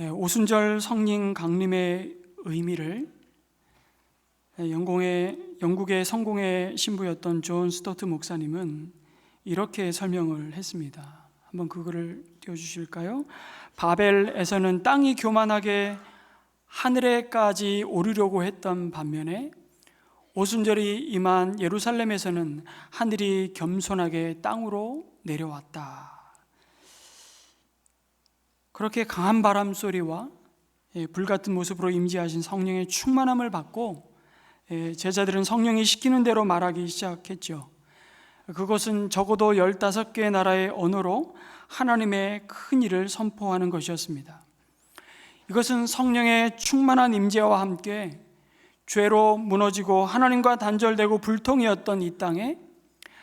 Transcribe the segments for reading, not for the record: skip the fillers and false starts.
오순절 성령 강림의 의미를 영국의 성공의 신부였던 존 스토트 목사님은 이렇게 설명을 했습니다. 한번 그거를 띄워주실까요? 바벨에서는 땅이 교만하게 하늘에까지 오르려고 했던 반면에 오순절이 임한 예루살렘에서는 하늘이 겸손하게 땅으로 내려왔다. 그렇게 강한 바람 소리와 불같은 모습으로 임재하신 성령의 충만함을 받고 제자들은 성령이 시키는 대로 말하기 시작했죠. 그것은 적어도 15개의 나라의 언어로 하나님의 큰 일을 선포하는 것이었습니다. 이것은 성령의 충만한 임재와 함께 죄로 무너지고 하나님과 단절되고 불통이었던 이 땅에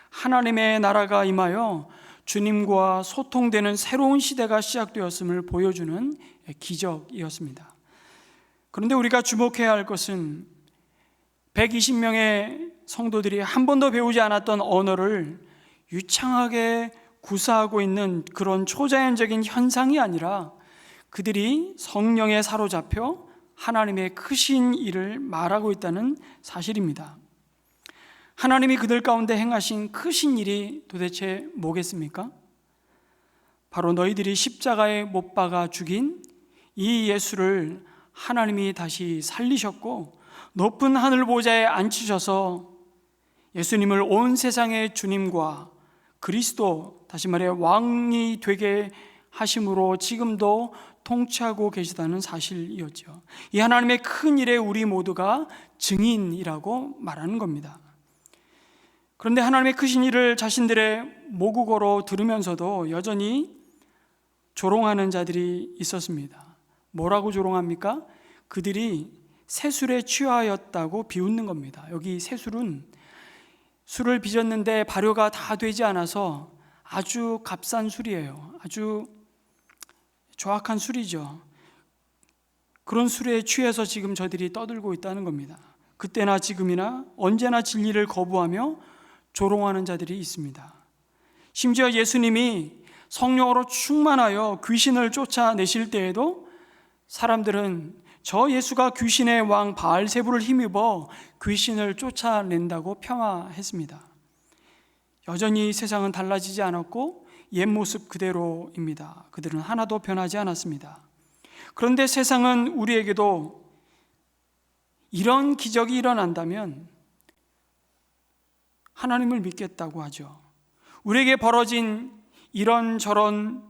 하나님의 나라가 임하여 주님과 소통되는 새로운 시대가 시작되었음을 보여주는 기적이었습니다. 그런데 우리가 주목해야 할 것은 120명의 성도들이 한 번도 배우지 않았던 언어를 유창하게 구사하고 있는 그런 초자연적인 현상이 아니라 그들이 성령에 사로잡혀 하나님의 크신 일을 말하고 있다는 사실입니다. 하나님이 그들 가운데 행하신 크신 일이 도대체 뭐겠습니까? 바로 너희들이 십자가에 못 박아 죽인 이 예수를 하나님이 다시 살리셨고 높은 하늘 보좌에 앉히셔서 예수님을 온 세상의 주님과 그리스도, 다시 말해 왕이 되게 하심으로 지금도 통치하고 계시다는 사실이었죠. 이 하나님의 큰 일에 우리 모두가 증인이라고 말하는 겁니다. 그런데 하나님의 크신 일을 자신들의 모국어로 들으면서도 여전히 조롱하는 자들이 있었습니다. 뭐라고 조롱합니까? 그들이 새술에 취하였다고 비웃는 겁니다. 여기 새술은 술을 빚었는데 발효가 다 되지 않아서 아주 값싼 술이에요. 아주 조악한 술이죠. 그런 술에 취해서 지금 저들이 떠들고 있다는 겁니다. 그때나 지금이나 언제나 진리를 거부하며 조롱하는 자들이 있습니다. 심지어 예수님이 성령으로 충만하여 귀신을 쫓아내실 때에도 사람들은 저 예수가 귀신의 왕 바알세부를 힘입어 귀신을 쫓아낸다고 폄하했습니다. 여전히 세상은 달라지지 않았고 옛 모습 그대로입니다. 그들은 하나도 변하지 않았습니다. 그런데 세상은 우리에게도 이런 기적이 일어난다면 하나님을 믿겠다고 하죠. 우리에게 벌어진 이런저런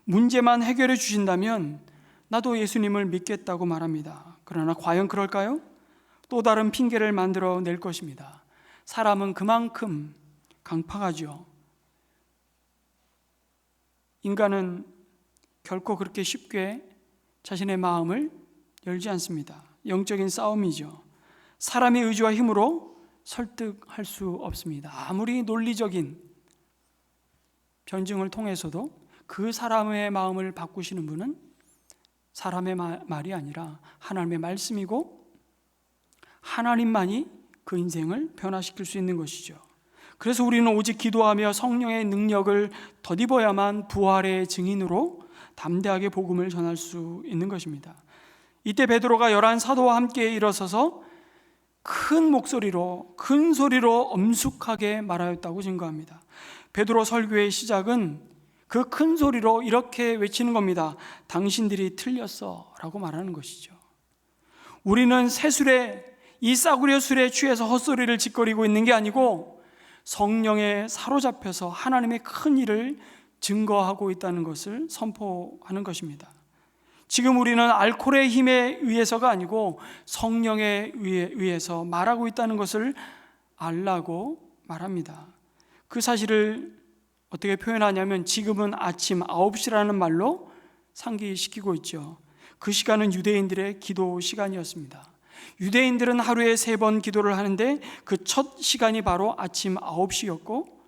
문제만 해결해 주신다면 나도 예수님을 믿겠다고 말합니다. 그러나 과연 그럴까요? 또 다른 핑계를 만들어 낼 것입니다. 사람은 그만큼 강팍하죠. 인간은 결코 그렇게 쉽게 자신의 마음을 열지 않습니다. 영적인 싸움이죠. 사람의 의지와 힘으로 설득할 수 없습니다. 아무리 논리적인 변증을 통해서도 그 사람의 마음을 바꾸시는 분은 사람의 말이 아니라 하나님의 말씀이고 하나님만이 그 인생을 변화시킬 수 있는 것이죠. 그래서 우리는 오직 기도하며 성령의 능력을 덧입어야만 부활의 증인으로 담대하게 복음을 전할 수 있는 것입니다. 이때 베드로가 11 사도와 함께 일어서서 큰 목소리로, 큰 소리로 엄숙하게 말하였다고 증거합니다. 베드로 설교의 시작은 그 큰 소리로 이렇게 외치는 겁니다. 당신들이 틀렸어 라고 말하는 것이죠. 우리는 새술에, 이 싸구려 술에 취해서 헛소리를 짓거리고 있는 게 아니고 성령에 사로잡혀서 하나님의 큰 일을 증거하고 있다는 것을 선포하는 것입니다. 지금 우리는 알코올의 힘에 의해서가 아니고 성령에 의해서 말하고 있다는 것을 알라고 말합니다. 그 사실을 어떻게 표현하냐면 지금은 아침 9시라는 말로 상기시키고 있죠. 그 시간은 유대인들의 기도 시간이었습니다. 유대인들은 하루에 3번 기도를 하는데 그 첫 시간이 바로 아침 9시였고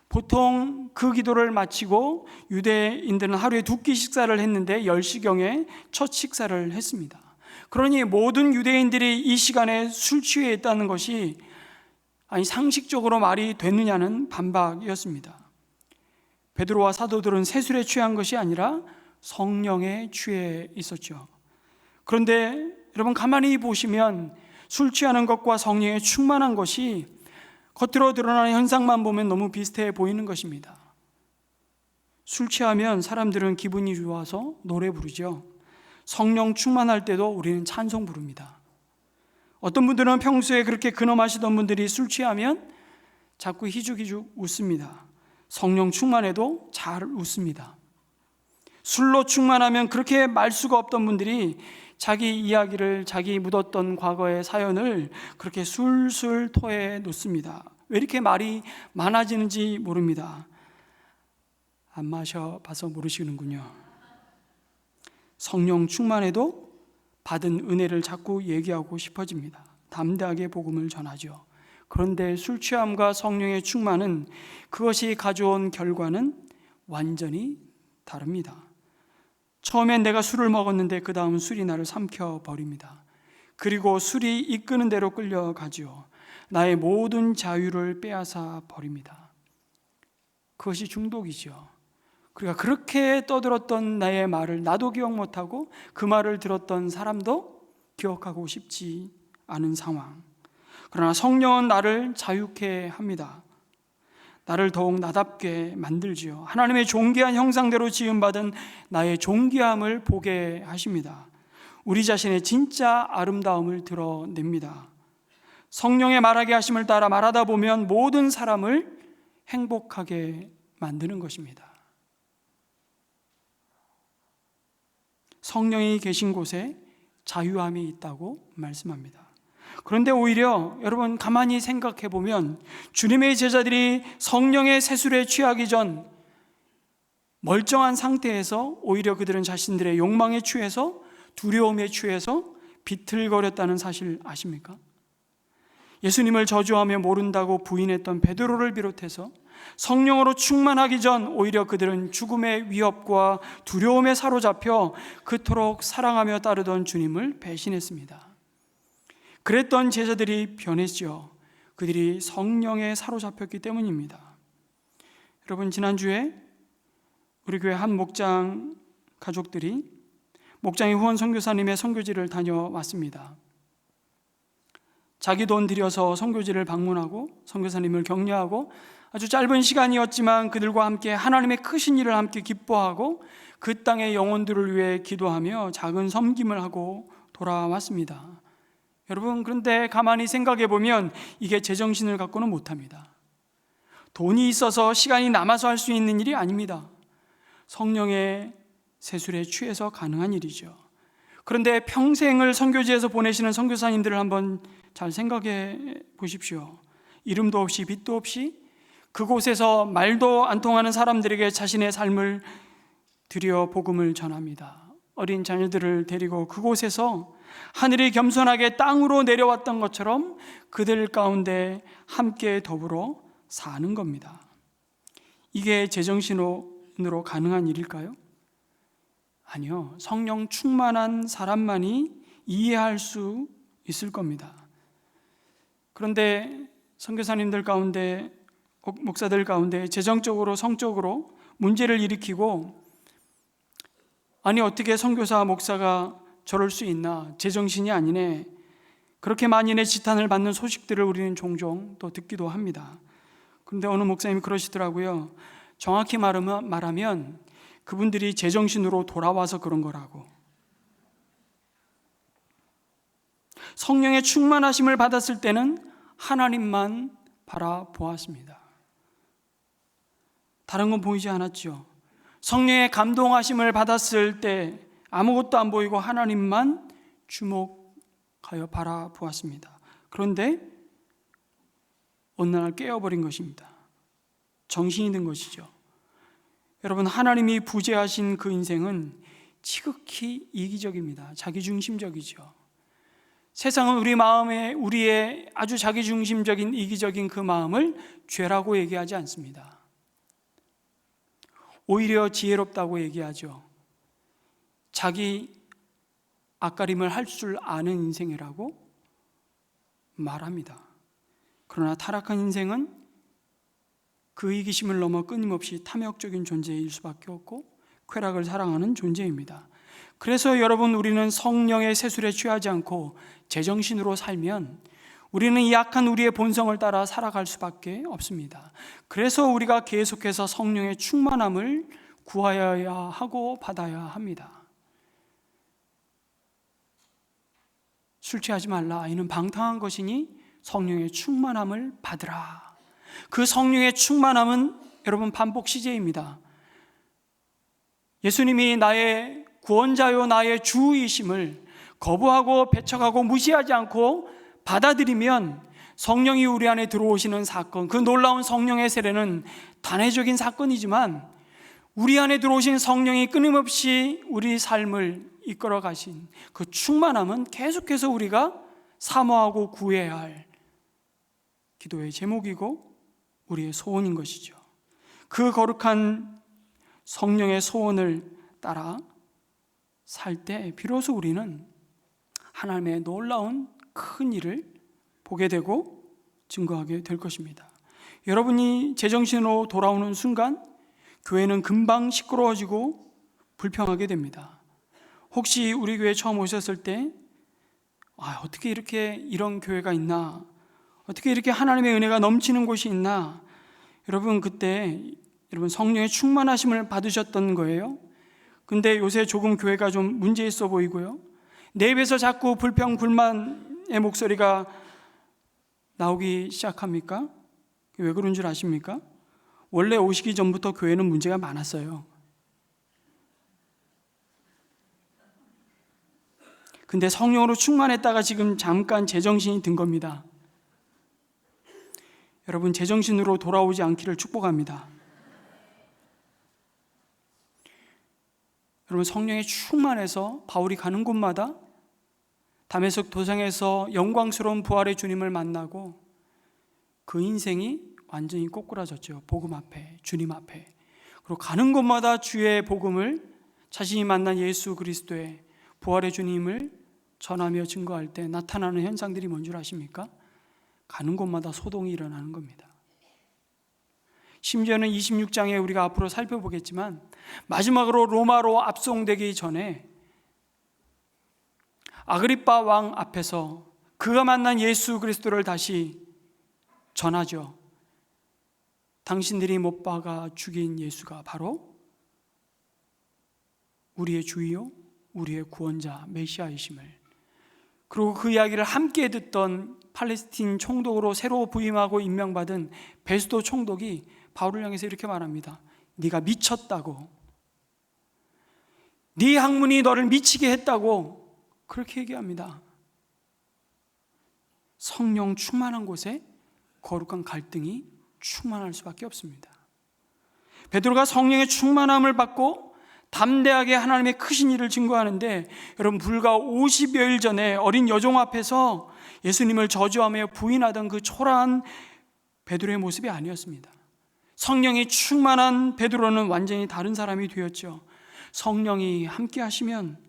보통 그 기도를 마치고 유대인들은 하루에 2끼 식사를 했는데 10시경에 첫 식사를 했습니다. 그러니 모든 유대인들이 이 시간에 술 취해 있다는 것이 상식적으로 말이 되느냐는 반박이었습니다. 베드로와 사도들은 새술에 취한 것이 아니라 성령에 취해 있었죠. 그런데 여러분 가만히 보시면 술 취하는 것과 성령에 충만한 것이 겉으로 드러나는 현상만 보면 너무 비슷해 보이는 것입니다. 술 취하면 사람들은 기분이 좋아서 노래 부르죠. 성령 충만할 때도 우리는 찬송 부릅니다. 어떤 분들은 평소에 그렇게 근엄하시던 분들이 술 취하면 자꾸 희죽희죽 웃습니다. 성령 충만해도 잘 웃습니다. 술로 충만하면 그렇게 말수가 없던 분들이 자기 이야기를, 자기 묻었던 과거의 사연을 그렇게 술술 토해 놓습니다. 왜 이렇게 말이 많아지는지 모릅니다. 안 마셔봐서 모르시는군요. 성령 충만해도 받은 은혜를 자꾸 얘기하고 싶어집니다. 담대하게 복음을 전하죠. 그런데 술 취함과 성령의 충만은 그것이 가져온 결과는 완전히 다릅니다. 처음엔 내가 술을 먹었는데 그 다음 술이 나를 삼켜버립니다. 그리고 술이 이끄는 대로 끌려가지요. 나의 모든 자유를 빼앗아 버립니다. 그것이 중독이죠. 그러니까 그렇게 떠들었던 나의 말을 나도 기억 못하고 그 말을 들었던 사람도 기억하고 싶지 않은 상황. 그러나 성령은 나를 자유케 합니다. 나를 더욱 나답게 만들지요. 하나님의 존귀한 형상대로 지음받은 나의 존귀함을 보게 하십니다. 우리 자신의 진짜 아름다움을 드러냅니다. 성령의 말하게 하심을 따라 말하다 보면 모든 사람을 행복하게 만드는 것입니다. 성령이 계신 곳에 자유함이 있다고 말씀합니다. 그런데 오히려 여러분 가만히 생각해 보면 주님의 제자들이 성령의 세술에 취하기 전 멀쩡한 상태에서 오히려 그들은 자신들의 욕망에 취해서 두려움에 취해서 비틀거렸다는 사실 아십니까? 예수님을 저주하며 모른다고 부인했던 베드로를 비롯해서 성령으로 충만하기 전 오히려 그들은 죽음의 위협과 두려움에 사로잡혀 그토록 사랑하며 따르던 주님을 배신했습니다. 그랬던 제자들이 변했죠. 그들이 성령에 사로잡혔기 때문입니다. 여러분 지난주에 우리 교회 한 목장 가족들이 목장의 후원 선교사님의 선교지를 다녀왔습니다. 자기 돈 들여서 선교지를 방문하고 선교사님을 격려하고 아주 짧은 시간이었지만 그들과 함께 하나님의 크신 일을 함께 기뻐하고 그 땅의 영혼들을 위해 기도하며 작은 섬김을 하고 돌아왔습니다. 여러분 그런데 가만히 생각해 보면 이게 제정신을 갖고는 못합니다. 돈이 있어서 시간이 남아서 할 수 있는 일이 아닙니다. 성령의 세술에 취해서 가능한 일이죠. 그런데 평생을 선교지에서 보내시는 선교사님들을 한번 잘 생각해 보십시오. 이름도 없이 빛도 없이 그곳에서 말도 안 통하는 사람들에게 자신의 삶을 드려 복음을 전합니다. 어린 자녀들을 데리고 그곳에서 하늘이 겸손하게 땅으로 내려왔던 것처럼 그들 가운데 함께 더불어 사는 겁니다. 이게 제정신으로 가능한 일일까요? 아니요. 성령 충만한 사람만이 이해할 수 있을 겁니다. 그런데 선교사님들 가운데, 목사들 가운데 재정적으로 성적으로 문제를 일으키고 아니 어떻게 선교사 목사가 저럴 수 있나, 제정신이 아니네, 그렇게 만인의 지탄을 받는 소식들을 우리는 종종 또 듣기도 합니다. 그런데 어느 목사님이 그러시더라고요. 정확히 말하면 그분들이 제정신으로 돌아와서 그런 거라고. 성령의 충만하심을 받았을 때는 하나님만 바라보았습니다. 다른 건 보이지 않았죠. 성령의 감동하심을 받았을 때 아무것도 안 보이고 하나님만 주목하여 바라보았습니다. 그런데 어느 날 깨어버린 것입니다. 정신이 든 것이죠. 여러분 하나님이 부재하신 그 인생은 지극히 이기적입니다. 자기중심적이죠. 세상은 우리 마음에 우리의 아주 자기중심적인 이기적인 그 마음을 죄라고 얘기하지 않습니다. 오히려 지혜롭다고 얘기하죠. 자기 앞가림을 할 줄 아는 인생이라고 말합니다. 그러나 타락한 인생은 그 이기심을 넘어 끊임없이 탐욕적인 존재일 수밖에 없고 쾌락을 사랑하는 존재입니다. 그래서 여러분, 우리는 성령의 세술에 취하지 않고 제정신으로 살면 우리는 이 약한 우리의 본성을 따라 살아갈 수밖에 없습니다. 그래서 우리가 계속해서 성령의 충만함을 구하여야 하고 받아야 합니다. 술 취하지 말라, 이는 방탕한 것이니 성령의 충만함을 받으라. 그 성령의 충만함은 여러분 반복 시제입니다. 예수님이 나의 구원자요 나의 주이심을 거부하고 배척하고 무시하지 않고 받아들이면 성령이 우리 안에 들어오시는 사건, 그 놀라운 성령의 세례는 단회적인 사건이지만 우리 안에 들어오신 성령이 끊임없이 우리 삶을 이끌어 가신 그 충만함은 계속해서 우리가 사모하고 구해야 할 기도의 제목이고 우리의 소원인 것이죠. 그 거룩한 성령의 소원을 따라 살 때 비로소 우리는 하나님의 놀라운 큰 일을 보게 되고 증거하게 될 것입니다. 여러분이 제정신으로 돌아오는 순간 교회는 금방 시끄러워지고 불평하게 됩니다. 혹시 우리 교회 처음 오셨을 때 어떻게 이렇게 이런 교회가 있나, 어떻게 이렇게 하나님의 은혜가 넘치는 곳이 있나, 여러분 그때 성령의 충만하심을 받으셨던 거예요. 근데 요새 조금 교회가 좀 문제 있어 보이고요, 내 입에서 자꾸 불평 불만의 목소리가 나오기 시작합니까? 왜 그런 줄 아십니까? 원래 오시기 전부터 교회는 문제가 많았어요. 근데 성령으로 충만했다가 지금 잠깐 제정신이 든 겁니다. 여러분, 제정신으로 돌아오지 않기를 축복합니다. 여러분, 성령에 충만해서 바울이 가는 곳마다 다메섹 도상에서 영광스러운 부활의 주님을 만나고 그 인생이 완전히 꼬꾸라졌죠. 복음 앞에, 주님 앞에. 그리고 가는 곳마다 주의 복음을, 자신이 만난 예수 그리스도의 부활의 주님을 전하며 증거할 때 나타나는 현상들이 뭔 줄 아십니까? 가는 곳마다 소동이 일어나는 겁니다. 심지어는 26장에 우리가 앞으로 살펴보겠지만 마지막으로 로마로 압송되기 전에 아그리빠 왕 앞에서 그가 만난 예수 그리스도를 다시 전하죠. 당신들이 못 박아 죽인 예수가 바로 우리의 주이요 우리의 구원자 메시아이심을, 그리고 그 이야기를 함께 듣던 팔레스틴 총독으로 새로 부임하고 임명받은 베스도 총독이 바울을 향해서 이렇게 말합니다. 네가 미쳤다고, 네 학문이 너를 미치게 했다고 그렇게 얘기합니다. 성령 충만한 곳에 거룩한 갈등이 충만할 수밖에 없습니다. 베드로가 성령의 충만함을 받고 담대하게 하나님의 크신 일을 증거하는데, 여러분 불과 50여일 전에 어린 여종 앞에서 예수님을 저주하며 부인하던 그 초라한 베드로의 모습이 아니었습니다. 성령이 충만한 베드로는 완전히 다른 사람이 되었죠. 성령이 함께 하시면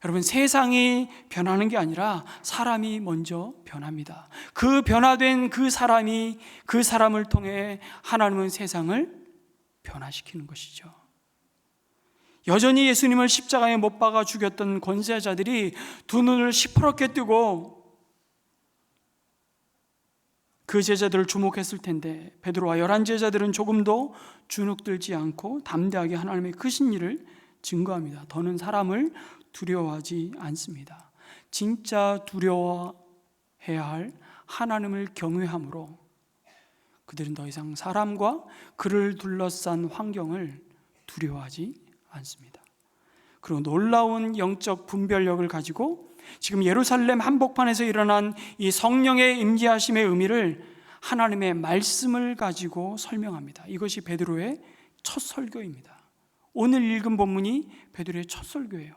여러분 세상이 변하는 게 아니라 사람이 먼저 변합니다. 그 변화된 그 사람을 통해 하나님은 세상을 변화시키는 것이죠. 여전히 예수님을 십자가에 못 박아 죽였던 권세자들이 두 눈을 시퍼렇게 뜨고 그 제자들을 주목했을 텐데 베드로와 11 제자들은 조금도 주눅들지 않고 담대하게 하나님의 크신 일을 증거합니다. 더는 사람을 두려워하지 않습니다. 진짜 두려워해야 할 하나님을 경외함으로 그들은 더 이상 사람과 그를 둘러싼 환경을 두려워하지 않습니다. 그리고 놀라운 영적 분별력을 가지고 지금 예루살렘 한복판에서 일어난 이 성령의 임재하심의 의미를 하나님의 말씀을 가지고 설명합니다. 이것이 베드로의 첫 설교입니다. 오늘 읽은 본문이 베드로의 첫 설교예요.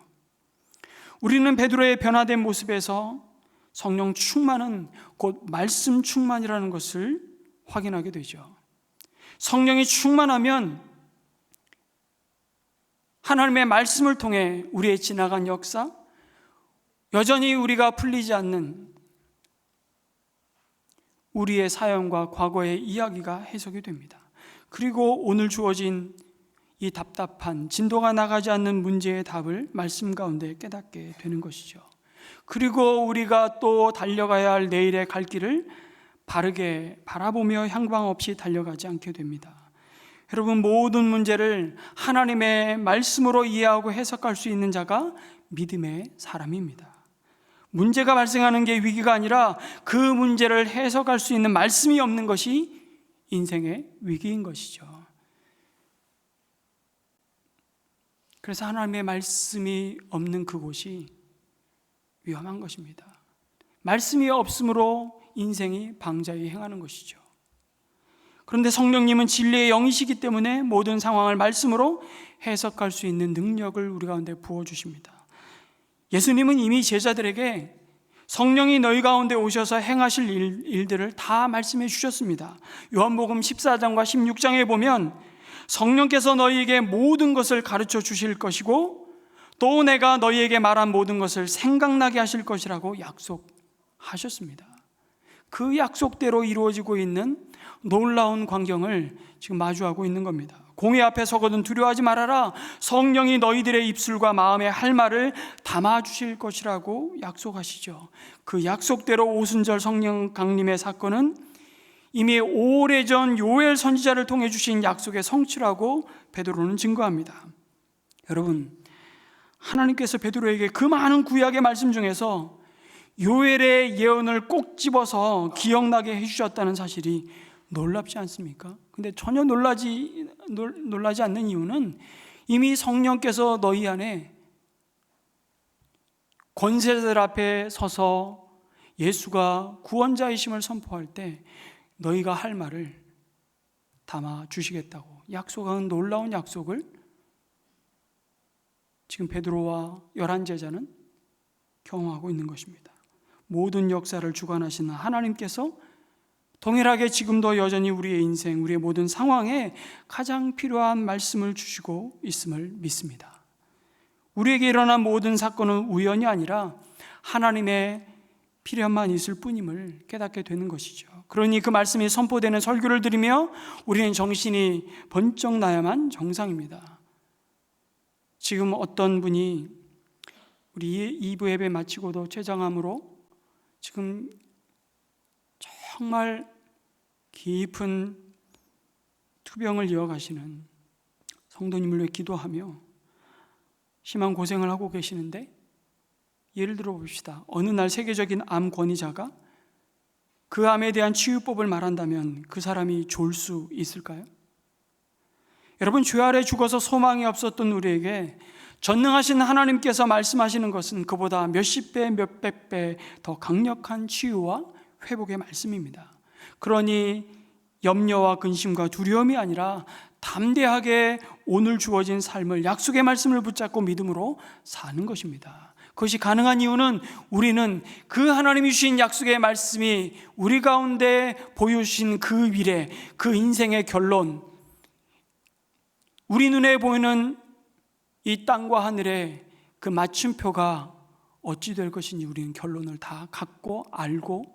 우리는 베드로의 변화된 모습에서 성령 충만은 곧 말씀 충만이라는 것을 확인하게 되죠. 성령이 충만하면 하나님의 말씀을 통해 우리의 지나간 역사, 여전히 우리가 풀리지 않는 우리의 사연과 과거의 이야기가 해석이 됩니다. 그리고 오늘 주어진 이 답답한 진도가 나가지 않는 문제의 답을 말씀 가운데 깨닫게 되는 것이죠. 그리고 우리가 또 달려가야 할 내일의 갈 길을 바르게 바라보며 향방 없이 달려가지 않게 됩니다. 여러분, 모든 문제를 하나님의 말씀으로 이해하고 해석할 수 있는 자가 믿음의 사람입니다. 문제가 발생하는 게 위기가 아니라 그 문제를 해석할 수 있는 말씀이 없는 것이 인생의 위기인 것이죠. 그래서 하나님의 말씀이 없는 그곳이 위험한 것입니다. 말씀이 없으므로 인생이 방자히 행하는 것이죠. 그런데 성령님은 진리의 영이시기 때문에 모든 상황을 말씀으로 해석할 수 있는 능력을 우리 가운데 부어주십니다. 예수님은 이미 제자들에게 성령이 너희 가운데 오셔서 행하실 일들을 다 말씀해 주셨습니다. 요한복음 14장과 16장에 보면 성령께서 너희에게 모든 것을 가르쳐 주실 것이고 또 내가 너희에게 말한 모든 것을 생각나게 하실 것이라고 약속하셨습니다. 그 약속대로 이루어지고 있는 놀라운 광경을 지금 마주하고 있는 겁니다. 공회 앞에 서거든 두려워하지 말아라. 성령이 너희들의 입술과 마음에 할 말을 담아주실 것이라고 약속하시죠. 그 약속대로 오순절 성령 강림의 사건은 이미 오래전 요엘 선지자를 통해 주신 약속의 성취라고 베드로는 증거합니다. 여러분, 하나님께서 베드로에게 그 많은 구약의 말씀 중에서 요엘의 예언을 꼭 집어서 기억나게 해주셨다는 사실이 놀랍지 않습니까? 근데 전혀 놀라지 않는 이유는 이미 성령께서 너희 안에 권세자들 앞에 서서 예수가 구원자이심을 선포할 때 너희가 할 말을 담아 주시겠다고 약속한 놀라운 약속을 지금 베드로와 11 제자는 경험하고 있는 것입니다. 모든 역사를 주관하시는 하나님께서 동일하게 지금도 여전히 우리의 인생, 우리의 모든 상황에 가장 필요한 말씀을 주시고 있음을 믿습니다. 우리에게 일어난 모든 사건은 우연이 아니라 하나님의 필요함만 있을 뿐임을 깨닫게 되는 것이죠. 그러니 그 말씀이 선포되는 설교를 들으며 우리는 정신이 번쩍 나야만 정상입니다. 지금 어떤 분이 우리 2부 예배 마치고도 췌장암으로 지금 정말 깊은 투병을 이어가시는 성도님을 위해 기도하며 심한 고생을 하고 계시는데, 예를 들어 봅시다. 어느 날 세계적인 암 권위자가 그 암에 대한 치유법을 말한다면 그 사람이 좋을 수 있을까요? 여러분, 죄 아래 죽어서 소망이 없었던 우리에게 전능하신 하나님께서 말씀하시는 것은 그보다 몇십 배, 몇백 배 더 강력한 치유와 회복의 말씀입니다. 그러니 염려와 근심과 두려움이 아니라 담대하게 오늘 주어진 삶을 약속의 말씀을 붙잡고 믿음으로 사는 것입니다. 그것이 가능한 이유는 우리는 그 하나님이 주신 약속의 말씀이 우리 가운데 보여주신 그 미래, 그 인생의 결론, 우리 눈에 보이는 이 땅과 하늘의 그 맞춤표가 어찌 될 것인지 우리는 결론을 다 갖고 알고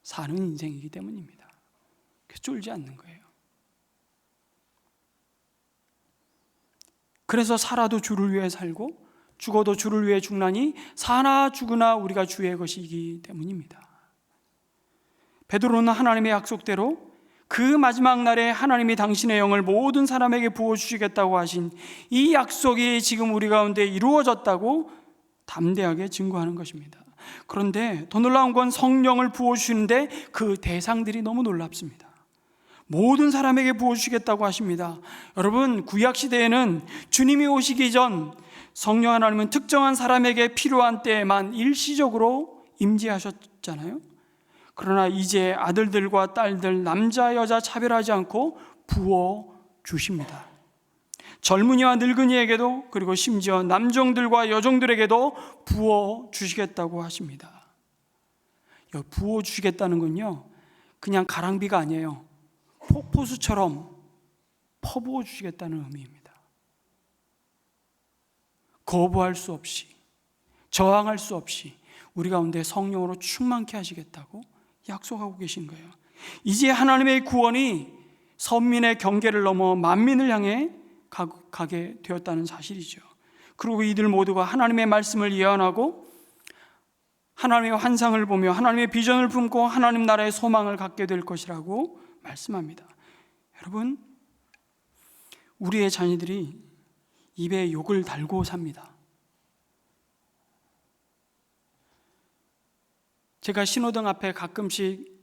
사는 인생이기 때문입니다. 그래서 쫄지 않는 거예요. 그래서 살아도 주를 위해 살고 죽어도 주를 위해 죽나니 사나 죽으나 우리가 주의 것이기 때문입니다. 베드로는 하나님의 약속대로 그 마지막 날에 하나님이 당신의 영을 모든 사람에게 부어주시겠다고 하신 이 약속이 지금 우리 가운데 이루어졌다고 담대하게 증거하는 것입니다. 그런데 더 놀라운 건 성령을 부어주시는데 그 대상들이 너무 놀랍습니다. 모든 사람에게 부어주시겠다고 하십니다. 여러분, 구약시대에는 주님이 오시기 전 성령 하나님은 특정한 사람에게 필요한 때에만 일시적으로 임재하셨잖아요. 그러나 이제 아들들과 딸들, 남자 여자 차별하지 않고 부어주십니다. 젊은이와 늙은이에게도, 그리고 심지어 남종들과 여종들에게도 부어주시겠다고 하십니다. 부어주시겠다는 건요, 그냥 가랑비가 아니에요. 폭포수처럼 퍼부어 주시겠다는 의미입니다. 거부할 수 없이, 저항할 수 없이 우리 가운데 성령으로 충만케 하시겠다고 약속하고 계신 거예요. 이제 하나님의 구원이 선민의 경계를 넘어 만민을 향해 가게 되었다는 사실이죠. 그리고 이들 모두가 하나님의 말씀을 예언하고 하나님의 환상을 보며 하나님의 비전을 품고 하나님 나라의 소망을 갖게 될 것이라고 말씀합니다. 여러분, 우리의 자녀들이 입에 욕을 달고 삽니다. 제가 신호등 앞에 가끔씩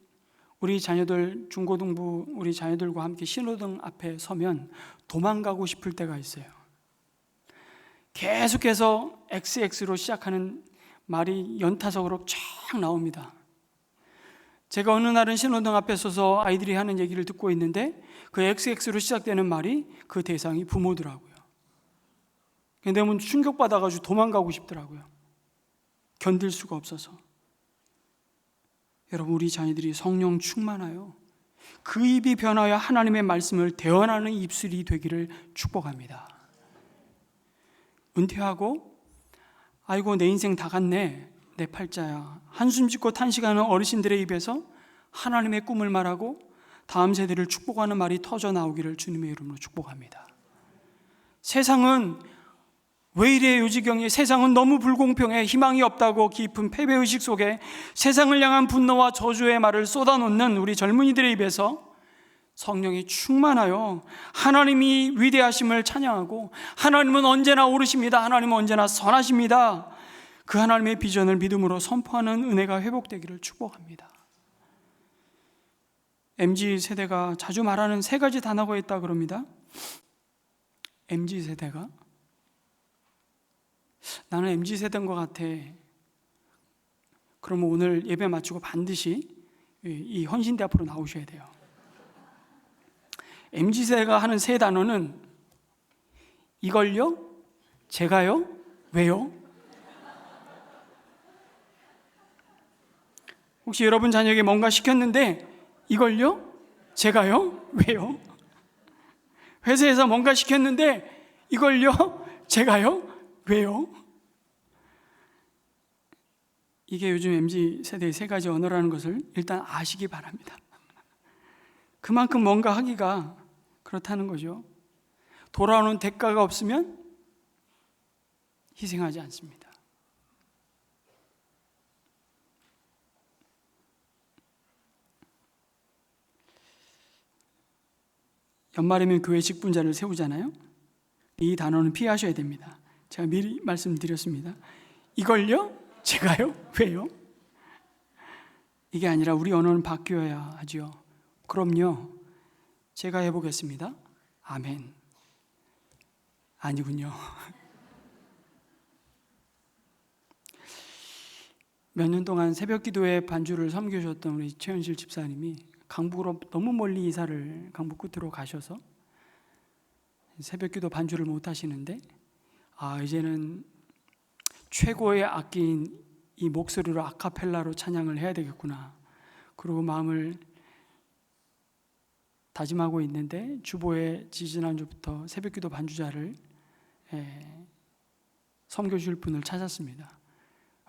우리 자녀들, 중고등부 우리 자녀들과 함께 신호등 앞에 서면 도망가고 싶을 때가 있어요. 계속해서 XX로 시작하는 말이 연타석으로 쫙 나옵니다. 제가 어느 날은 신호등 앞에 서서 아이들이 하는 얘기를 듣고 있는데 그 XX로 시작되는 말이 그 대상이 부모더라고요. 너무 충격받아가지고 도망가고 싶더라고요. 견딜 수가 없어서. 여러분, 우리 자녀들이 성령 충만하여 그 입이 변하여 하나님의 말씀을 대언하는 입술이 되기를 축복합니다. 은퇴하고 아이고 내 인생 다 갔네, 내 팔자야, 한숨 짓고 탄식하는 어르신들의 입에서 하나님의 꿈을 말하고 다음 세대를 축복하는 말이 터져 나오기를 주님의 이름으로 축복합니다. 세상은 왜 이래 요지경이, 세상은 너무 불공평해, 희망이 없다고 깊은 패배의식 속에 세상을 향한 분노와 저주의 말을 쏟아놓는 우리 젊은이들의 입에서 성령이 충만하여 하나님이 위대하심을 찬양하고 하나님은 언제나 옳으십니다, 하나님은 언제나 선하십니다, 그 하나님의 비전을 믿음으로 선포하는 은혜가 회복되기를 축복합니다. MZ세대가 자주 말하는 세 가지 단어가 있다 그럽니다. MZ세대가 나는 MZ세대인 것 같아. 그러면 오늘 예배 마치고 반드시 이 헌신대 앞으로 나오셔야 돼요. MZ세대가 하는 세 단어는 이걸요? 제가요? 왜요? 혹시 여러분 자녀에게 뭔가 시켰는데 이걸요? 제가요? 왜요? 회사에서 뭔가 시켰는데 이걸요? 제가요? 왜요? 이게 요즘 MZ세대의 세 가지 언어라는 것을 일단 아시기 바랍니다. 그만큼 뭔가 하기가 그렇다는 거죠. 돌아오는 대가가 없으면 희생하지 않습니다. 연말이면 교회 직분자를 세우잖아요. 이 단어는 피하셔야 됩니다. 제가 미리 말씀드렸습니다. 이걸요? 제가요? 왜요? 이게 아니라 우리 언어는 바뀌어야 하죠. 그럼요, 제가 해보겠습니다. 아멘. 아니군요. 몇 년 동안 새벽 기도회 반주를 섬겨주셨던 우리 최현실 집사님이 강북으로 너무 멀리 이사를 강북 끝으로 가셔서 새벽 기도 반주를 못 하시는데 이제는 최고의 악기인 이 목소리로 아카펠라로 찬양을 해야 되겠구나, 그리고 마음을 다짐하고 있는데 주보에 지지난주부터 새벽기도 반주자를 섬겨줄 분을 찾았습니다.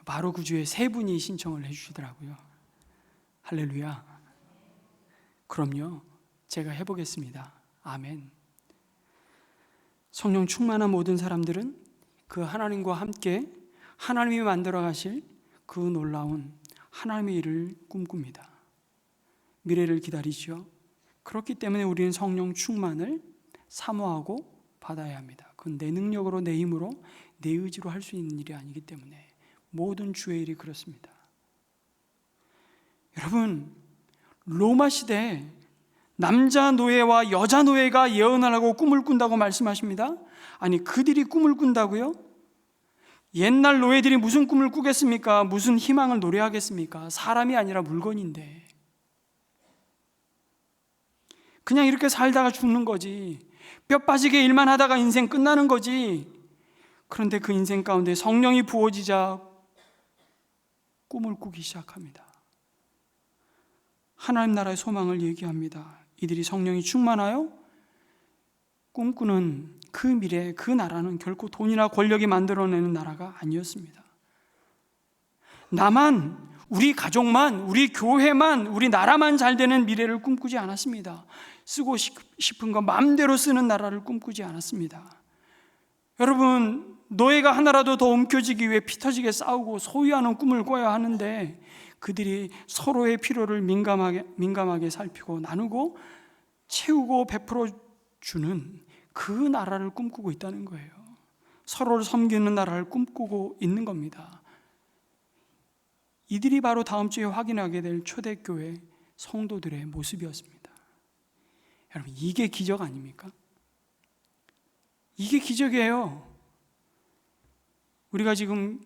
바로 그 주에 세 분이 신청을 해주시더라고요. 할렐루야. 그럼요, 제가 해보겠습니다. 아멘. 성령 충만한 모든 사람들은 그 하나님과 함께 하나님이 만들어 가실 그 놀라운 하나님의 일을 꿈꿉니다. 미래를 기다리죠. 그렇기 때문에 우리는 성령 충만을 사모하고 받아야 합니다. 그건 내 능력으로, 내 힘으로, 내 의지로 할 수 있는 일이 아니기 때문에 모든 주의 일이 그렇습니다. 여러분, 로마 시대에 남자 노예와 여자 노예가 예언을 하고 꿈을 꾼다고 말씀하십니다. 아니, 그들이 꿈을 꾼다고요? 옛날 노예들이 무슨 꿈을 꾸겠습니까? 무슨 희망을 노래하겠습니까? 사람이 아니라 물건인데 그냥 이렇게 살다가 죽는 거지, 뼈 빠지게 일만 하다가 인생 끝나는 거지. 그런데 그 인생 가운데 성령이 부어지자 꿈을 꾸기 시작합니다. 하나님 나라의 소망을 얘기합니다. 이들이 성령이 충만하여 꿈꾸는 그 미래, 그 나라는 결코 돈이나 권력이 만들어내는 나라가 아니었습니다. 나만, 우리 가족만, 우리 교회만, 우리 나라만 잘 되는 미래를 꿈꾸지 않았습니다. 쓰고 싶은 거 마음대로 쓰는 나라를 꿈꾸지 않았습니다. 여러분, 노예가 하나라도 더 움켜쥐기 위해 피 터지게 싸우고 소유하는 꿈을 꿔야 하는데, 그들이 서로의 필요를 민감하게 살피고 나누고 채우고 베풀어 주는 그 나라를 꿈꾸고 있다는 거예요. 서로를 섬기는 나라를 꿈꾸고 있는 겁니다. 이들이 바로 다음 주에 확인하게 될 초대교회 성도들의 모습이었습니다. 여러분, 이게 기적 아닙니까? 이게 기적이에요. 우리가 지금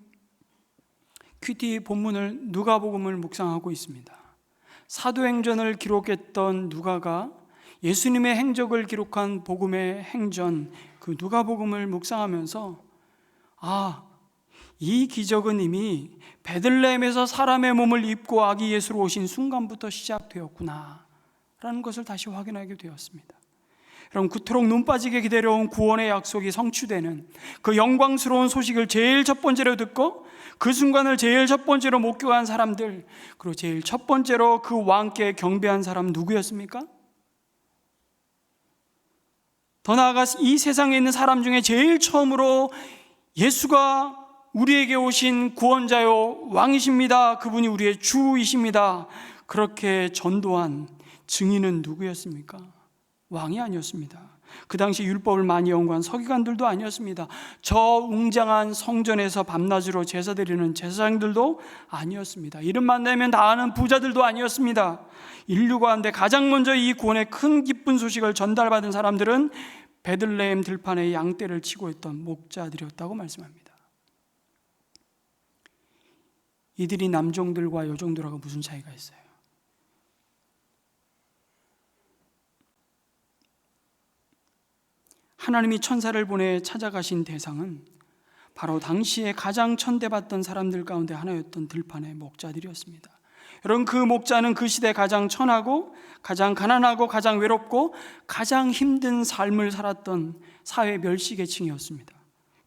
큐티 본문을 누가복음을 묵상하고 있습니다. 사도행전을 기록했던 누가가 예수님의 행적을 기록한 복음의 행전, 그 누가복음을 묵상하면서 이 기적은 이미 베들레헴에서 사람의 몸을 입고 아기 예수로 오신 순간부터 시작되었구나 라는 것을 다시 확인하게 되었습니다. 여러분, 그토록 눈 빠지게 기다려온 구원의 약속이 성취되는 그 영광스러운 소식을 제일 첫 번째로 듣고 그 순간을 제일 첫 번째로 목격한 사람들, 그리고 제일 첫 번째로 그 왕께 경배한 사람 누구였습니까? 더 나아가 이 세상에 있는 사람 중에 제일 처음으로 예수가 우리에게 오신 구원자요 왕이십니다, 그분이 우리의 주이십니다, 그렇게 전도한 증인은 누구였습니까? 왕이 아니었습니다. 그 당시 율법을 많이 연구한 서기관들도 아니었습니다. 저 웅장한 성전에서 밤낮으로 제사 드리는 제사장들도 아니었습니다. 이름만 내면 다 아는 부자들도 아니었습니다. 인류 가운데 가장 먼저 이 구원의 큰 기쁜 소식을 전달받은 사람들은 베들레헴 들판에 양떼를 치고 있던 목자들이었다고 말씀합니다. 이들이 남종들과 여종들하고 무슨 차이가 있어요? 하나님이 천사를 보내 찾아가신 대상은 바로 당시에 가장 천대받던 사람들 가운데 하나였던 들판의 목자들이었습니다. 여러분, 그 목자는 그 시대 가장 천하고 가장 가난하고 가장 외롭고 가장 힘든 삶을 살았던 사회 멸시계층이었습니다.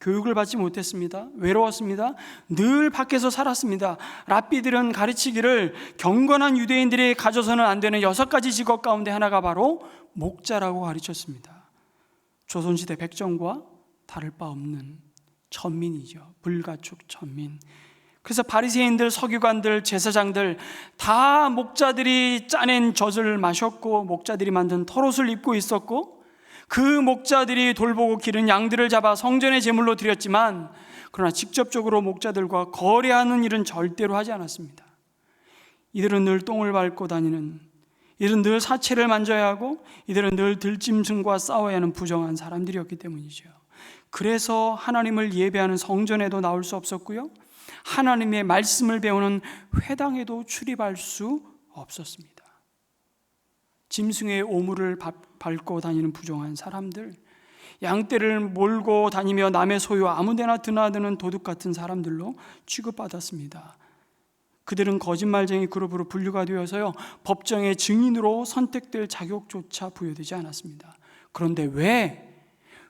교육을 받지 못했습니다. 외로웠습니다. 늘 밖에서 살았습니다. 랍비들은 가르치기를 경건한 유대인들이 가져서는 안 되는 6가지 직업 가운데 하나가 바로 목자라고 가르쳤습니다. 조선시대 백정과 다를 바 없는 천민이죠. 불가축 천민. 그래서 바리새인들, 서기관들, 제사장들 다 목자들이 짜낸 젖을 마셨고 목자들이 만든 털옷을 입고 있었고, 그 목자들이 돌보고 기른 양들을 잡아 성전의 제물로 드렸지만, 그러나 직접적으로 목자들과 거래하는 일은 절대로 하지 않았습니다. 이들은 늘 똥을 밟고 다니는, 이들은 늘 사체를 만져야 하고, 이들은 늘 들짐승과 싸워야 하는 부정한 사람들이었기 때문이죠. 그래서 하나님을 예배하는 성전에도 나올 수 없었고요, 하나님의 말씀을 배우는 회당에도 출입할 수 없었습니다. 짐승의 오물을 밟고 다니는 부정한 사람들, 양떼를 몰고 다니며 남의 소유 아무데나 드나드는 도둑 같은 사람들로 취급받았습니다. 그들은 거짓말쟁이 그룹으로 분류가 되어서요, 법정의 증인으로 선택될 자격조차 부여되지 않았습니다. 그런데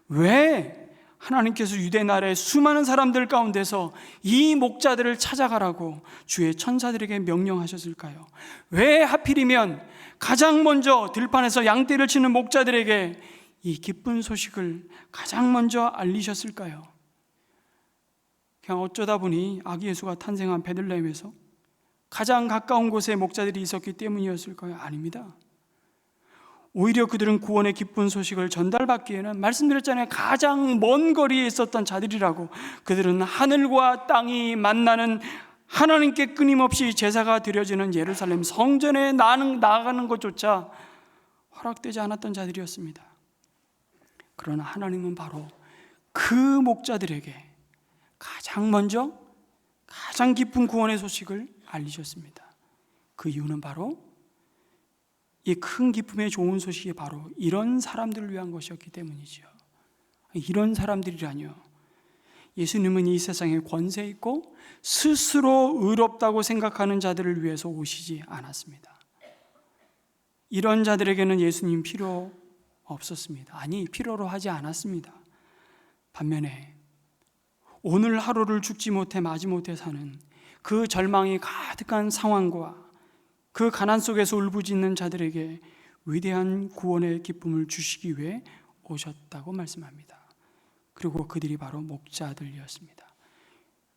왜 하나님께서 유대 나라의 수많은 사람들 가운데서 이 목자들을 찾아가라고 주의 천사들에게 명령하셨을까요? 왜 하필이면 가장 먼저 들판에서 양떼를 치는 목자들에게 이 기쁜 소식을 가장 먼저 알리셨을까요? 그냥 어쩌다 보니 아기 예수가 탄생한 베들레헴에서 가장 가까운 곳에 목자들이 있었기 때문이었을까요? 아닙니다. 오히려 그들은 구원의 기쁜 소식을 전달받기에는, 말씀드렸잖아요, 가장 먼 거리에 있었던 자들이라고. 그들은 하늘과 땅이 만나는, 하나님께 끊임없이 제사가 드려지는 예루살렘 성전에 나아가는 것조차 허락되지 않았던 자들이었습니다. 그러나 하나님은 바로 그 목자들에게 가장 먼저 가장 기쁜 구원의 소식을 알리셨습니다. 그 이유는 바로 이 큰 기쁨의 좋은 소식이 바로 이런 사람들을 위한 것이었기 때문이죠. 이런 사람들이라뇨. 예수님은 이 세상에 권세 있고 스스로 의롭다고 생각하는 자들을 위해서 오시지 않았습니다. 이런 자들에게는 예수님 필요 없었습니다. 아니, 필요로 하지 않았습니다. 반면에 오늘 하루를 죽지 못해 마지 못해 사는 그 절망이 가득한 상황과 그 가난 속에서 울부짖는 자들에게 위대한 구원의 기쁨을 주시기 위해 오셨다고 말씀합니다. 그리고 그들이 바로 목자들이었습니다.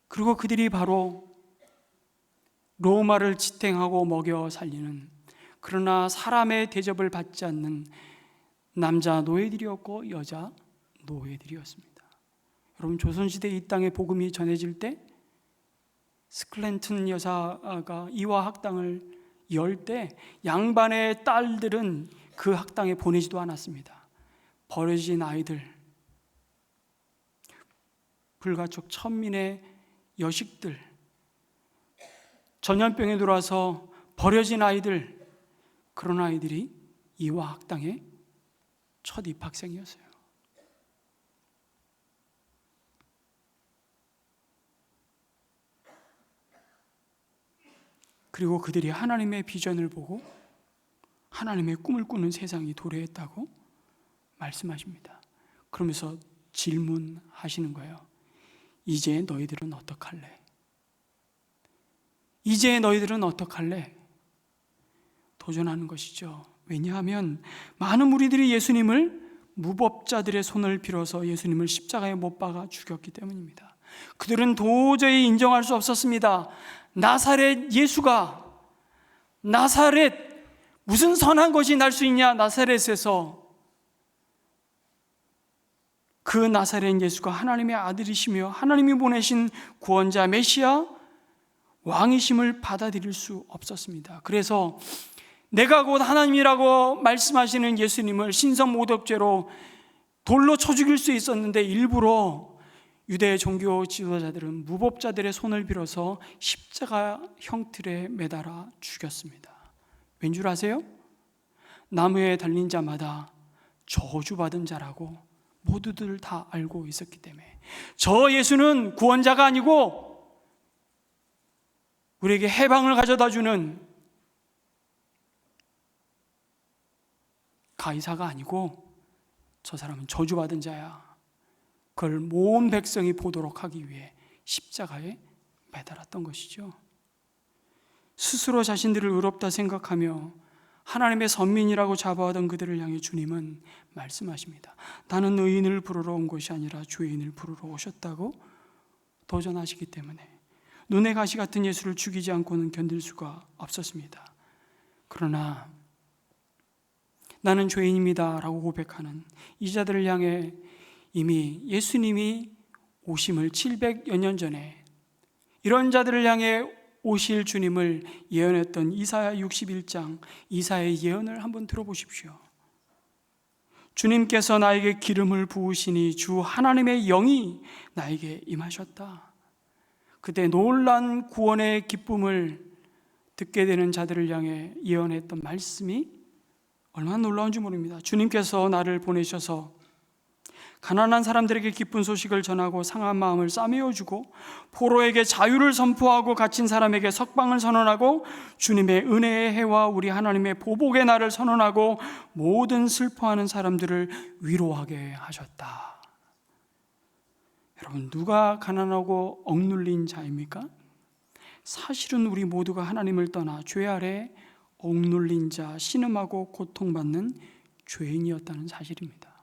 그리고 그들이 바로 로마를 지탱하고 먹여 살리는, 그러나 사람의 대접을 받지 않는 남자 노예들이었고 여자 노예들이었습니다. 여러분, 조선시대 이 땅에 복음이 전해질 때 스클랜튼 여사가 이화 학당을 열 때 양반의 딸들은 그 학당에 보내지도 않았습니다. 버려진 아이들, 불가촉 천민의 여식들, 전염병에 들어와서 버려진 아이들, 그런 아이들이 이화 학당의 첫 입학생이었어요. 그리고 그들이 하나님의 비전을 보고 하나님의 꿈을 꾸는 세상이 도래했다고 말씀하십니다. 그러면서 질문하시는 거예요. 이제 너희들은 어떡할래? 이제 너희들은 어떡할래? 도전하는 것이죠. 왜냐하면 많은 무리들이 예수님을 무법자들의 손을 빌어서 예수님을 십자가에 못 박아 죽였기 때문입니다. 그들은 도저히 인정할 수 없었습니다. 나사렛 예수가, 나사렛, 무슨 선한 것이 날 수 있냐? 나사렛에서 그 나사렛 예수가 하나님의 아들이시며 하나님이 보내신 구원자 메시아 왕이심을 받아들일 수 없었습니다. 그래서 내가 곧 하나님이라고 말씀하시는 예수님을 신성모독죄로 돌로 쳐 죽일 수 있었는데 일부러 유대 종교 지도자들은 무법자들의 손을 빌어서 십자가 형틀에 매달아 죽였습니다. 왠 줄 아세요? 나무에 달린 자마다 저주받은 자라고 모두들 다 알고 있었기 때문에, 저 예수는 구원자가 아니고 우리에게 해방을 가져다 주는 가이사가 아니고 저 사람은 저주받은 자야. 그걸 온 백성이 보도록 하기 위해 십자가에 매달았던 것이죠. 스스로 자신들을 의롭다 생각하며 하나님의 선민이라고 자부하던 그들을 향해 주님은 말씀하십니다. 나는 의인을 부르러 온 것이 아니라 죄인을 부르러 오셨다고 도전하시기 때문에 눈의 가시 같은 예수를 죽이지 않고는 견딜 수가 없었습니다. 그러나 나는 죄인입니다 라고 고백하는 이 자들을 향해 이미 예수님이 오심을 700여 년 전에 이런 자들을 향해 오실 주님을 예언했던 이사야 61장 이사야의 예언을 한번 들어보십시오. 주님께서 나에게 기름을 부으시니 주 하나님의 영이 나에게 임하셨다. 그때 놀란 구원의 기쁨을 듣게 되는 자들을 향해 예언했던 말씀이 얼마나 놀라운지 모릅니다. 주님께서 나를 보내셔서 가난한 사람들에게 기쁜 소식을 전하고 상한 마음을 싸매어주고 포로에게 자유를 선포하고 갇힌 사람에게 석방을 선언하고 주님의 은혜의 해와 우리 하나님의 보복의 날을 선언하고 모든 슬퍼하는 사람들을 위로하게 하셨다. 여러분, 누가 가난하고 억눌린 자입니까? 사실은 우리 모두가 하나님을 떠나 죄 아래 억눌린 자, 신음하고 고통받는 죄인이었다는 사실입니다.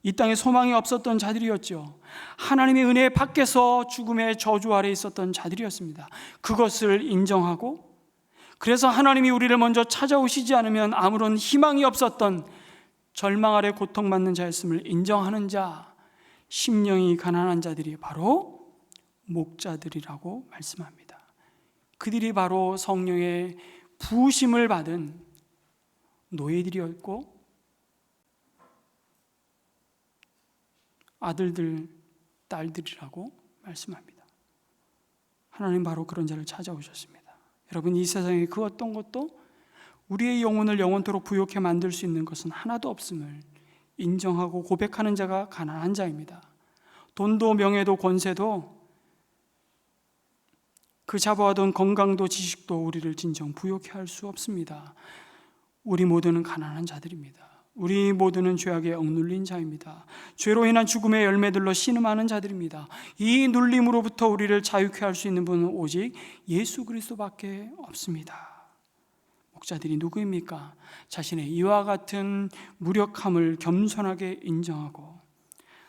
이 땅에 소망이 없었던 자들이었죠. 하나님의 은혜 밖에서 죽음의 저주 아래 있었던 자들이었습니다. 그것을 인정하고, 그래서 하나님이 우리를 먼저 찾아오시지 않으면 아무런 희망이 없었던 절망 아래 고통받는 자였음을 인정하는 자, 심령이 가난한 자들이 바로 목자들이라고 말씀합니다. 그들이 바로 성령의 부으심을 받은 노예들이었고 아들들, 딸들이라고 말씀합니다. 하나님 바로 그런 자를 찾아오셨습니다. 여러분, 이 세상에 그 어떤 것도 우리의 영혼을 영원토록 부욕해 만들 수 있는 것은 하나도 없음을 인정하고 고백하는 자가 가난한 자입니다. 돈도 명예도 권세도 그 자부하던 건강도 지식도 우리를 진정 부욕해 할 수 없습니다. 우리 모두는 가난한 자들입니다. 우리 모두는 죄악에 억눌린 자입니다. 죄로 인한 죽음의 열매들로 신음하는 자들입니다. 이 눌림으로부터 우리를 자유케 할 수 있는 분은 오직 예수 그리스도밖에 없습니다. 목자들이 누구입니까? 자신의 이와 같은 무력함을 겸손하게 인정하고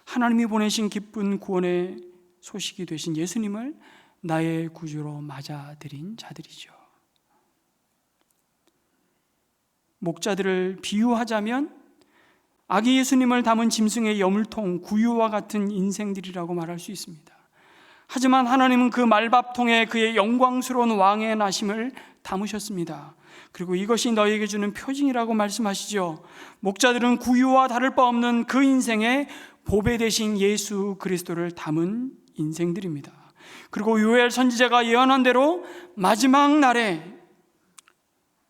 하나님이 보내신 기쁜 구원의 소식이 되신 예수님을 나의 구주로 맞아들인 자들이죠. 목자들을 비유하자면 아기 예수님을 담은 짐승의 여물통, 구유와 같은 인생들이라고 말할 수 있습니다. 하지만 하나님은 그 말밥통에 그의 영광스러운 왕의 나심을 담으셨습니다. 그리고 이것이 너희에게 주는 표징이라고 말씀하시죠. 목자들은 구유와 다를 바 없는 그 인생에 보배 되신 예수 그리스도를 담은 인생들입니다. 그리고 요엘 선지자가 예언한 대로 마지막 날에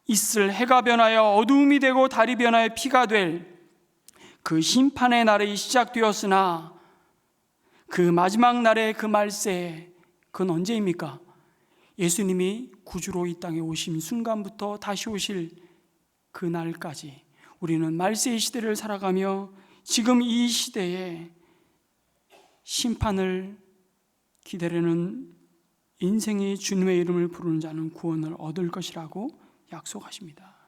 있을 해가 변하여 어두움이 되고 달이 변하여 피가 될 그 심판의 날이 시작되었으나 그 마지막 날의 그 말세에, 그건 언제입니까? 예수님이 구주로 이 땅에 오신 순간부터 다시 오실 그 날까지 우리는 말세의 시대를 살아가며 지금 이 시대에 심판을 기다리는 인생이 주님의 이름을 부르는 자는 구원을 얻을 것이라고 약속하십니다.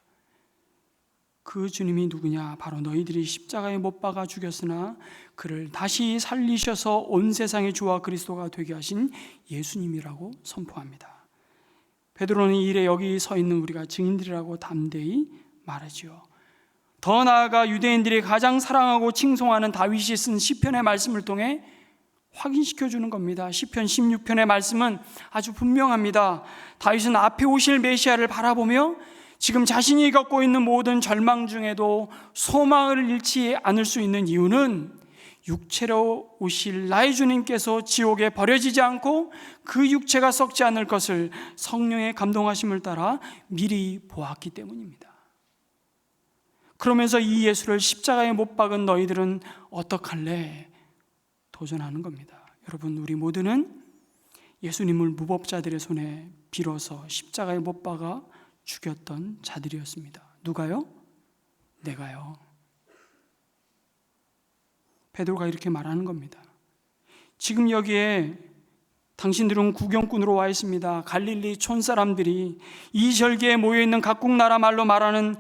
그 주님이 누구냐? 바로 너희들이 십자가에 못 박아 죽였으나 그를 다시 살리셔서 온 세상의 주와 그리스도가 되게 하신 예수님이라고 선포합니다. 베드로는 이 일에 여기 서 있는 우리가 증인들이라고 담대히 말하지요. 더 나아가 유대인들이 가장 사랑하고 칭송하는 다윗이 쓴 시편의 말씀을 통해 확인시켜 주는 겁니다. 시편 16편의 말씀은 아주 분명합니다. 다윗은 앞에 오실 메시아를 바라보며 지금 자신이 겪고 있는 모든 절망 중에도 소망을 잃지 않을 수 있는 이유는 육체로 오실 나의 주님께서 지옥에 버려지지 않고 그 육체가 썩지 않을 것을 성령의 감동하심을 따라 미리 보았기 때문입니다. 그러면서 이 예수를 십자가에 못 박은 너희들은 어떡할래? 도전하는 겁니다. 여러분, 우리 모두는 예수님을 무법자들의 손에 빌어서 십자가에 못 박아 죽였던 자들이었습니다. 누가요? 내가요. 베드로가 이렇게 말하는 겁니다. 지금 여기에 당신들은 구경꾼으로 와 있습니다. 갈릴리 촌사람들이 이 절기에 모여있는 각국 나라 말로 말하는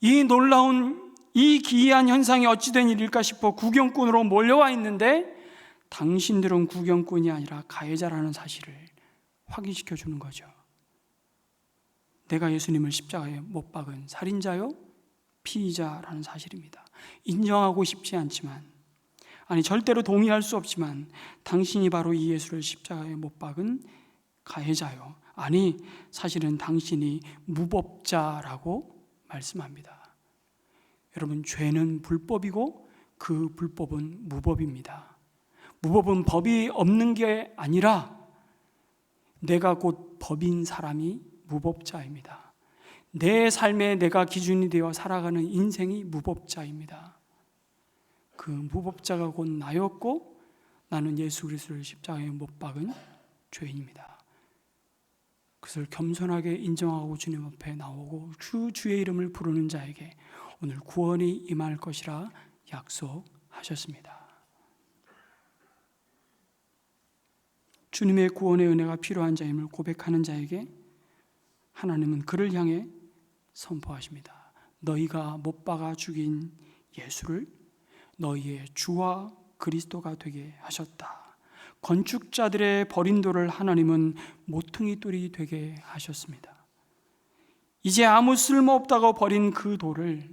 이 놀라운 이 기이한 현상이 어찌된 일일까 싶어 구경꾼으로 몰려와 있는데 당신들은 구경꾼이 아니라 가해자라는 사실을 확인시켜 주는 거죠. 내가 예수님을 십자가에 못 박은 살인자요? 피의자라는 사실입니다. 인정하고 싶지 않지만, 아니 절대로 동의할 수 없지만 당신이 바로 이 예수를 십자가에 못 박은 가해자요. 아니 사실은 당신이 무법자라고 말씀합니다. 여러분, 죄는 불법이고 그 불법은 무법입니다. 무법은 법이 없는 게 아니라 내가 곧 법인 사람이 무법자입니다. 내 삶에 내가 기준이 되어 살아가는 인생이 무법자입니다. 그 무법자가 곧 나였고 나는 예수 그리스도를 십자가에 못 박은 죄인입니다. 그것을 겸손하게 인정하고 주님 앞에 나오고 주의 이름을 부르는 자에게 오늘 구원이 임할 것이라 약속하셨습니다. 주님의 구원의 은혜가 필요한 자임을 고백하는 자에게 하나님은 그를 향해 선포하십니다. 너희가 못 박아 죽인 예수를 너희의 주와 그리스도가 되게 하셨다. 건축자들의 버린 돌을 하나님은 모퉁이 돌이 되게 하셨습니다. 이제 아무 쓸모없다고 버린 그 돌을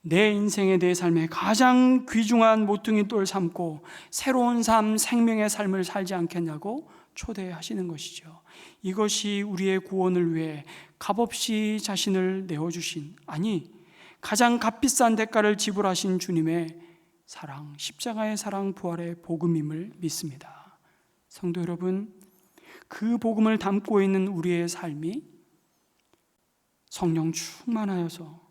내 인생의 내 삶에 가장 귀중한 모퉁이 돌 삼고 새로운 삶, 생명의 삶을 살지 않겠냐고 초대하시는 것이죠. 이것이 우리의 구원을 위해 값없이 자신을 내어주신, 아니 가장 값비싼 대가를 지불하신 주님의 사랑, 십자가의 사랑, 부활의 복음임을 믿습니다. 성도 여러분, 그 복음을 담고 있는 우리의 삶이 성령 충만하여서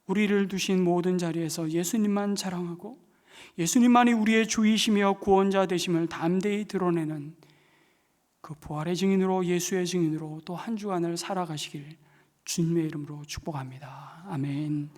우리를 두신 모든 자리에서 예수님만 자랑하고 예수님만이 우리의 주이시며 구원자 되심을 담대히 드러내는 그 부활의 증인으로, 예수의 증인으로 또 한 주간을 살아가시길 주님의 이름으로 축복합니다. 아멘.